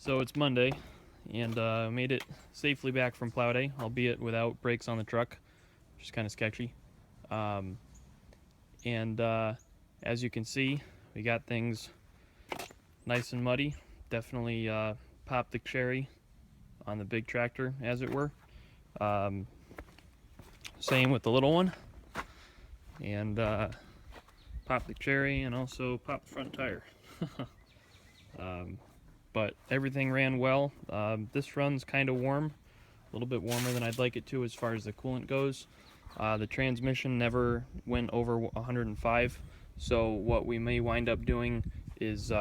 So it's Monday, and made it safely back from plow day, albeit without brakes on the truck, which is kind of sketchy. Um, and as you can see, we got things nice and muddy. Definitely popped the cherry on the big tractor, as it were. Um, Same with the little one, and popped the cherry, and also popped the front tire. um, but everything ran well. This run's kind of warm, a little bit warmer than I'd like it to as far as the coolant goes. The transmission never went over 105, so what we may wind up doing is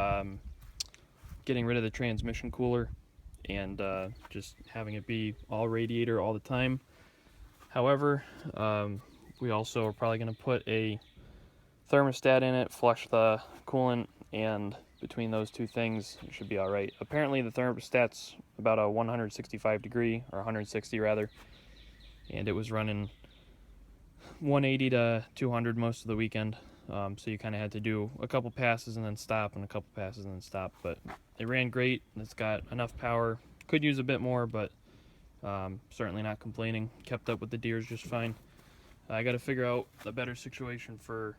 getting rid of the transmission cooler and just having it be all radiator all the time. However, we also are probably going to put a thermostat in it, flush the coolant, and between those two things, it should be all right. Apparently, the thermostat's about a 165 degree, or 160 rather, and it was running 180 to 200 most of the weekend. So you kind of had to do a couple passes and then stop, and a couple passes and then stop. But it ran great. It's got enough power. Could use a bit more, but certainly not complaining. Kept up with the deers just fine. I got to figure out a better situation for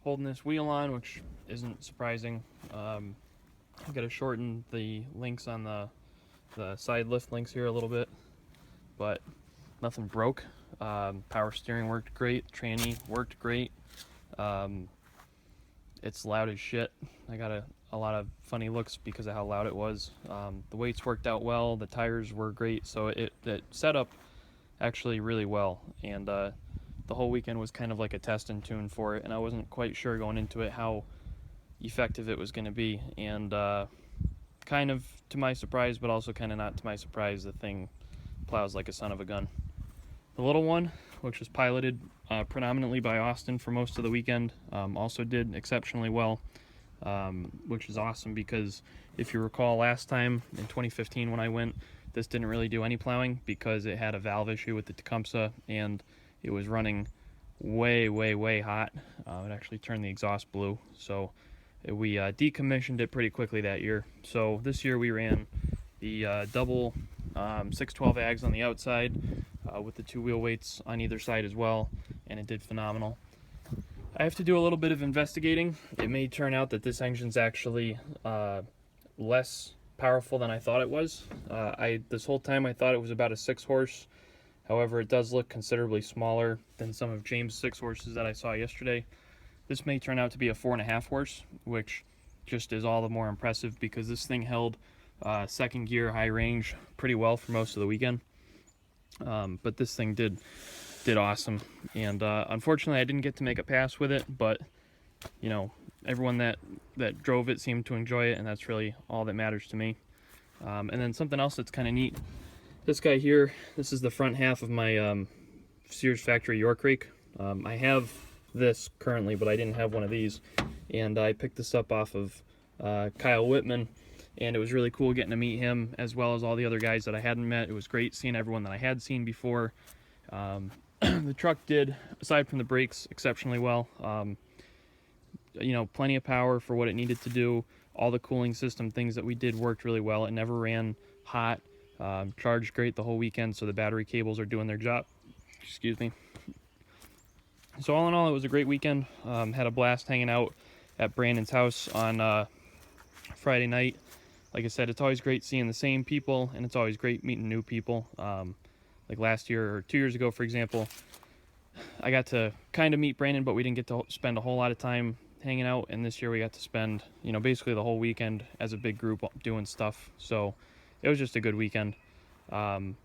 holding this wheel on, which isn't surprising. I got to shorten the links on the side lift links here a little bit, but nothing broke. Power steering worked great. Tranny worked great. It's loud as shit. I got a lot of funny looks because of how loud it was. The weights worked out well. The tires were great, so it set up actually really well. And the whole weekend was kind of like a test and tune for it, and I wasn't quite sure going into it how effective it was going to be. And kind of to my surprise, but also kind of not to my surprise, the thing plows like a son of a gun. The little one, which was piloted predominantly by Austin for most of the weekend, also did exceptionally well, which is awesome because if you recall last time in 2015 when I went, this didn't really do any plowing because it had a valve issue with the Tecumseh and it was running way hot. It actually turned the exhaust blue, so we decommissioned it pretty quickly that year. So this year we ran the double 612 ags on the outside with the two wheel weights on either side as well, and it did phenomenal. I have to do a little bit of investigating. It may turn out that this engine's actually less powerful than I thought it was. This whole time I thought it was about a 6 horse. However, it does look considerably smaller than some of James' 6 horses that I saw yesterday. This may turn out to be a 4.5 horse, which just is all the more impressive because this thing held second gear high range pretty well for most of the weekend. But this thing did awesome, and unfortunately I didn't get to make a pass with it, but you know, everyone that drove it seemed to enjoy it, and that's really all that matters to me. And then something else that's kind of neat, this guy here, this is the front half of my Sears factory York rake. I have this currently, but I didn't have one of these, and I picked this up off of Kyle Whitman, and it was really cool getting to meet him as well as all the other guys that I hadn't met. It was great seeing everyone that I had seen before. The truck did, aside from the brakes, exceptionally well. You know, plenty of power for what it needed to do. All the cooling system things that we did worked really well. It never ran hot. Charged great the whole weekend, so the battery cables are doing their job. Excuse me. So all in all, it was a great weekend. Had a blast hanging out at Brandon's house on Friday night. Like I said, it's always great seeing the same people, and it's always great meeting new people. Like last year or 2 years ago, for example, I got to kind of meet Brandon, but we didn't get to spend a whole lot of time hanging out. And this year we got to spend, you know, basically the whole weekend as a big group doing stuff. So it was just a good weekend. And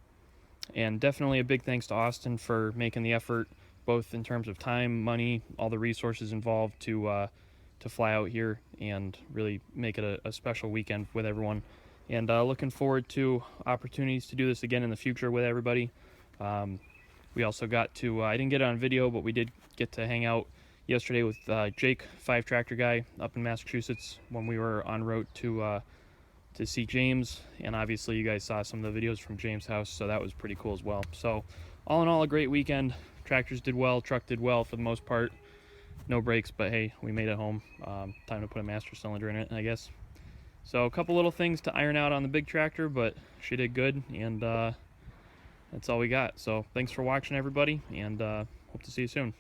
definitely a big thanks to Austin for making the effort, both in terms of time, money, all the resources involved to fly out here and really make it a special weekend with everyone. And looking forward to opportunities to do this again in the future with everybody. We also got to, I didn't get it on video, but we did get to hang out yesterday with Jake, 5 Tractor Guy, up in Massachusetts when we were en route to see James. And obviously you guys saw some of the videos from James' house, so that was pretty cool as well. So all in all, a great weekend. Tractors did well, truck did well for the most part. No brakes, but hey, we made it home. Time to put a master cylinder in it, I guess. So a couple little things to iron out on the big tractor, but she did good, and that's all we got. So thanks for watching, everybody, and hope to see you soon.